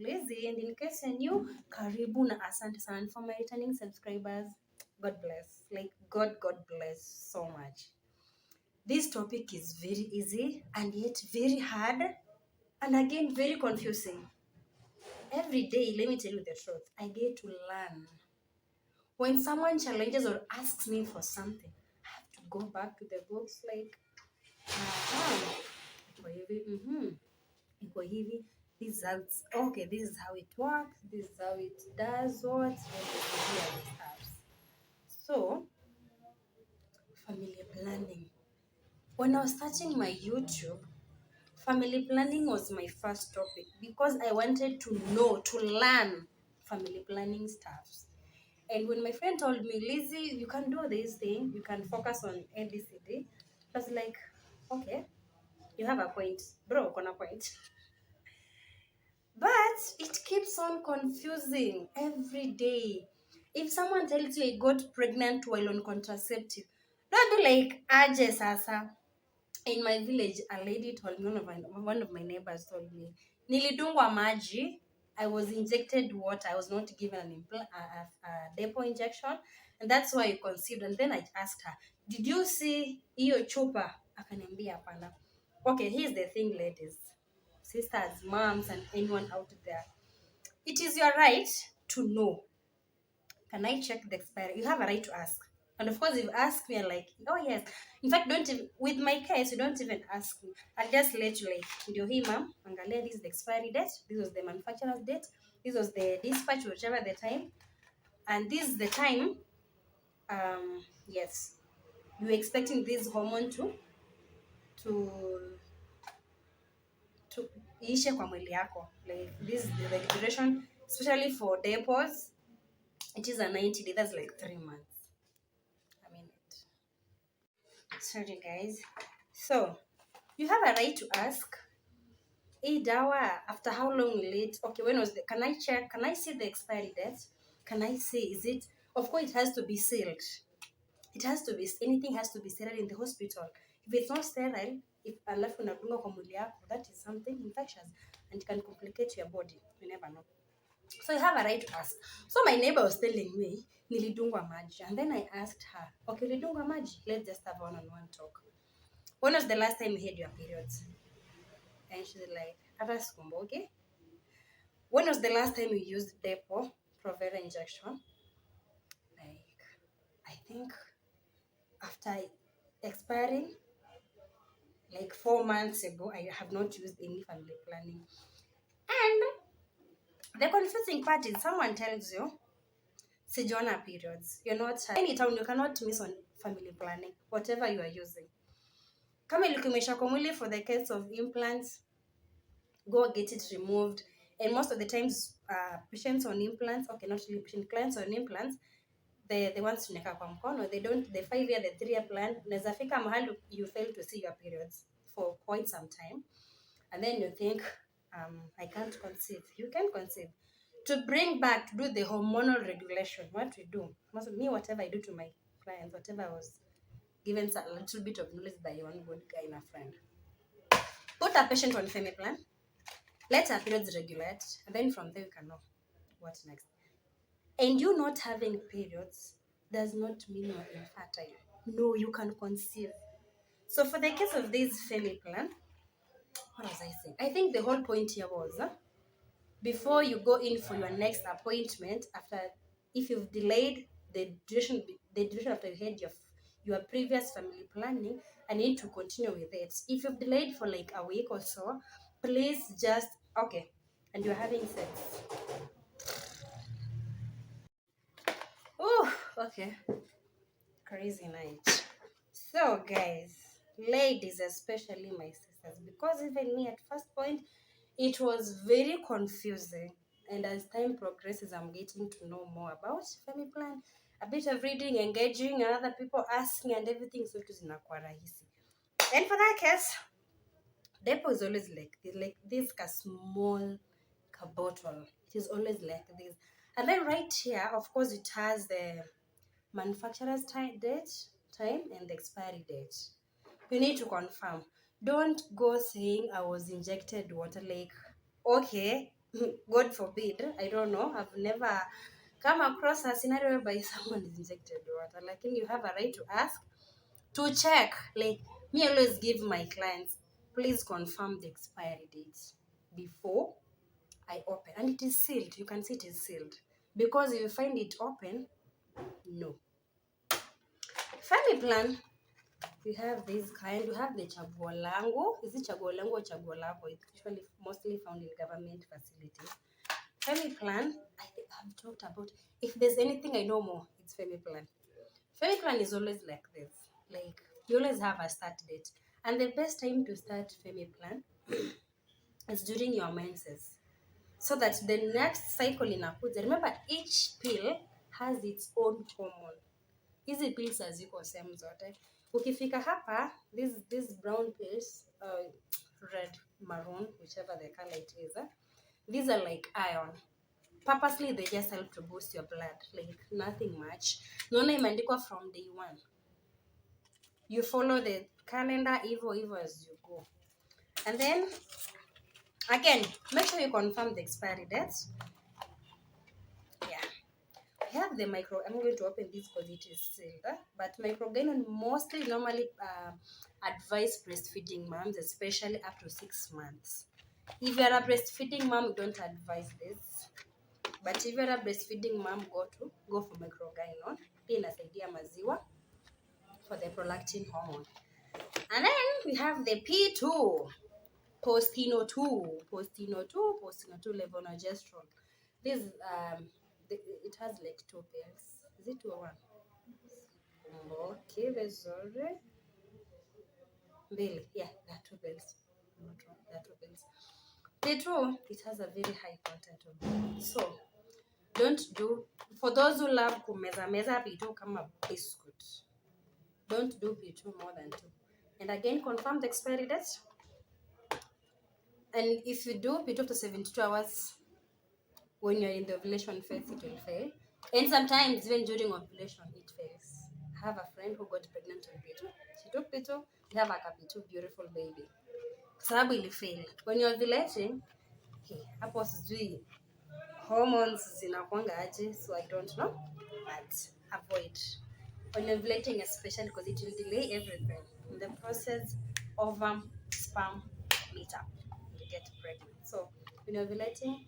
Lizzie, and in case you're new, karibu na asante sana. For my returning subscribers, God bless. Like God bless so much. This topic is very easy and yet very hard, and again very confusing. Every day, let me tell you the truth, I get to learn. When someone challenges or asks me for something, I have to go back to the books like, iko hivi, this is how it's okay, this is how it works, this is how it does what, so family planning. When I was starting my YouTube, family planning was my first topic because I wanted to know, to learn family planning stuff. And when my friend told me, Lizzie, you can do this thing, you can focus on ABCD, I was like, okay, you have a point, bro, on a point. But it keeps on confusing every day. If someone tells you I got pregnant while on contraceptive, don't do like aje sasa. In my village, a lady told me, one of my neighbors told me, nilidungwa maji, I was injected water, I was not given a Depo injection, and that's why I conceived. And then I asked her, did you see iyo chupa? Akaniambia hapana. Okay, here's the thing, ladies, sisters, moms, and anyone out there. It is your right to know. Can I check the expiry? You have a right to ask. And of course, if you ask me, like, oh yes. In fact, don't even, with my case, you don't even ask me. I'll just let you like, ndio hii ma'am, angalia, this is the expiry date, this was the manufacturer's date, this was the dispatch, whichever the time, and this is the time. Yes, you're expecting this hormone to iishe kwa mwili yako. Like this is the duration, especially for depots, it is a 90 day, that's like 3 months. I mean it. Sorry guys. So you have a right to ask, hey dawa, after how long will it, okay, when was the, can I check, can I see the expiry date, can I see, is it, of course it has to be sealed, it has to be, anything has to be sterile in the hospital. If it's not sterile, if alafu unadunga kwa mwili yako, that is something infectious and it can complicate your body, you never know. So you have a right to ask. So my neighbor was telling me, nilidungwa maji, and then I asked her, okay, nilidungwa maji, let's just have one-on-one talk. When was the last time you had your periods? And she's like, hata sikumbuki. When was the last time you used Depo injection? Like, I think after expiring, like 4 months ago, I have not used any family planning. And the confusing part is someone tells you, sijaona periods, you're not anytime, you cannot miss on family planning, whatever you are using. Kama ilikuwa kwa mwili for the case of implants, go get it removed. And most of the times, patients on implants, okay, not really patient, clients on implants, the ones tuneka kwa mkono, they don't, the 5-year, the 3-year plan, unaweza fika mahali you fail to see your periods for quite some time, and then you think, I can't conceive. You can conceive. To bring back, to do the hormonal regulation, what we do, me, whatever I do to my clients, whatever I was given a little bit of knowledge by one good guy and a friend. Put a patient on family plan, let her periods regulate, and then from there you can know what next. And you not having periods does not mean you're infertile. No, you can conceive. So for the case of this family plan, what was I saying? I think the whole point here was, before you go in for your next appointment, after, if you've delayed the duration after you had your previous family planning, I need to continue with it. If you've delayed for like a week or so, please just, okay, and you're having sex. Oh, okay. Crazy night. So guys, ladies, especially my sisters, because even me at first point, it was very confusing. And as time progresses, I'm getting to know more about family plan, a bit of reading, engaging, and other people asking and everything, so it is inakuwa rahisi. And for that case, Depo is always like this small bottle. It is always like this. And then right here, of course, it has the manufacturer's time and the expiry date. You need to confirm. Don't go saying I was injected water, like, okay, God forbid, I don't know, I've never come across a scenario whereby someone is injected water. Like, you have a right to ask, to check. Like, me always give my clients, please confirm the expiry date before I open. And it is sealed. You can see it is sealed. Because if you find it open, no. Family plan, we have this kind. We have the chaguo langu. Is it chaguo langu or chaguo lako? It's usually mostly found in government facilities. Family plan, I think I've talked about. If there's anything I know more, it's family plan. Family plan is always like this. Like, you always have a start date. And the best time to start family plan is during your menses. So that the next cycle inakuja. Remember, each pill has its own hormone. Hizi pills haziko same zote. Ukifika hapa, these brown pills, red, maroon, whichever the color it is, these are like iron. Purposely, they just help to boost your blood, like nothing much. Naona imeandikwa from day one. You follow the calendar evil as you go. And then, again, make sure you confirm the expiry date. Yeah. We have the micro, I'm going to open this because it is sealed, but microgynon mostly normally advise breastfeeding moms, especially up to 6 months. If you are a breastfeeding mom, don't advise this. But if you are a breastfeeding mom, go for microgynon. Pia inasaidia maziwa for the prolactin hormone. And then we have the P2, Postino 2 levonorgestrel. This it has like 2 pills. Is it 2 or 1? Okay, vizuri. Mbili. Yeah, there are 2 pills. Not wrong. There are 2 pills. P2, it has a very high content of vitamin. So don't do, for those who love kumeza P2 kama biscuit, don't do P2 more than 2. And again, confirm the expiry date. And if you do P2 to 72 hours, when you're in the ovulation phase, it will fail. And sometimes even during ovulation, it fails. I have a friend who got pregnant on P2. She took P2, they have like a P2 beautiful baby. Sababu ili fail. When you're ovulating, hey, hapo sijui hormones zinakuanga aje, so I don't know. But avoid. When you're ovulating especially, because it will delay everything. In the process, ovum, sperm, meet up. You get pregnant. So when you're ovulating,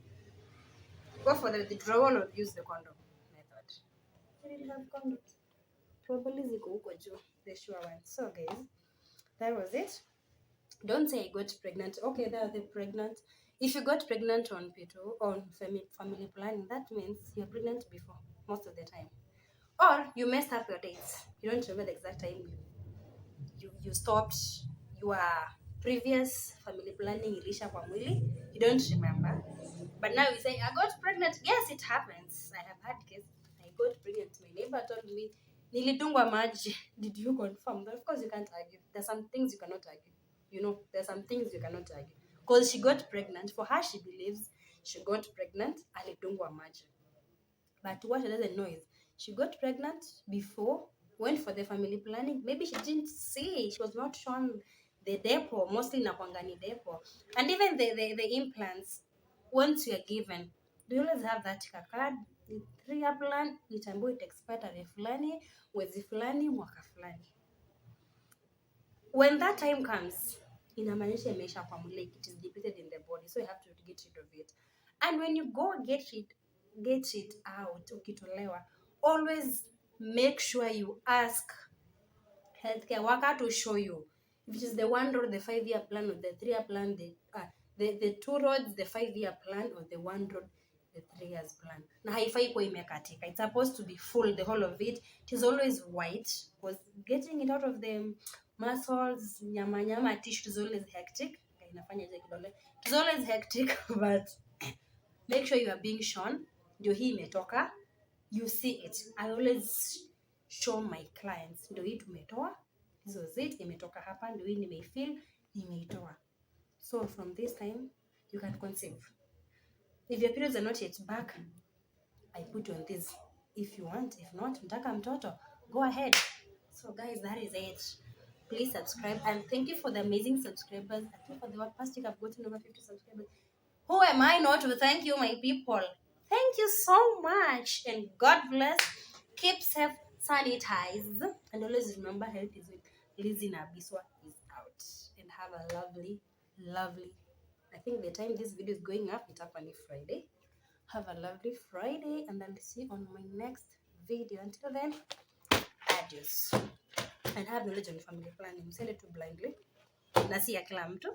go for the withdrawal or use the condom method. I didn't have condoms. Probably ziko huko juu, the sure one. So guys, that was it. Don't say I got pregnant. Okay, they are the pregnant. If you got pregnant on P2, on family planning, that means you're pregnant before, most of the time. Or you messed up your dates. You don't remember the exact time you stopped your previous family planning ilisha kwa mwili. You don't remember. But now you say, I got pregnant. Yes, it happens. I have had cases. I got pregnant. My neighbor told me, nilidungwa maji. Did you confirm? Of course, you can't argue. There's some things you cannot argue. You know, there's some things you cannot argue. Because she got pregnant. For her, she believes she got pregnant. Alidungwa maji. But what she doesn't know is she got pregnant before, went for the family planning. Maybe she didn't see. She was not shown the Depo, mostly nakwanga ni Depo. And even the implants, once you are given, do you always have that card? 3-year plan, nitambua it expire tarehe fulani, mwezi fulani, mwaka fulani. When that time comes, inamaanisha imeisha kwa mwili, it is depleted in the body, so you have to get rid of it. And when you go get it out, ukitolewa, always make sure you ask healthcare worker to show you if it is the 1 road, the 5-year plan, or the 3-year plan, the 2 roads, the 5-year plan, or the 1 road, the 3 years plan. Na haifai kuwa imekatika. It's supposed to be full, the whole of it. It is always white, because getting it out of the muscles, nyama tissue is always hectic. It is always hectic, but make sure you are being shown. Ndio hii imetoka. You see it. I always show my clients. Ndio hii tumetoa. This was it. Imetoka hapa. Ndio hii nimeifeel. Nimeitoa. So from this time, you can conceive. If your periods are not yet back, I put you on this. If you want, if not, mtaka mtoto, go ahead. So guys, that is it. Please subscribe, and thank you for the amazing subscribers. I think for the past week I've gotten over 50 subscribers. Whoever am I not to thank you, my people? Thank you so much, and God bless. Keep safe, sanitize, and always remember health is wealth. Lizzie Nabiswa is out, and have a lovely, lovely. I think the time this video is going up, it's up on a Friday. Have a lovely Friday, and I'll see you on my next video. Until then, adios. And have knowledge on family planning. Send it to blindly. Nasi ya kila mtu.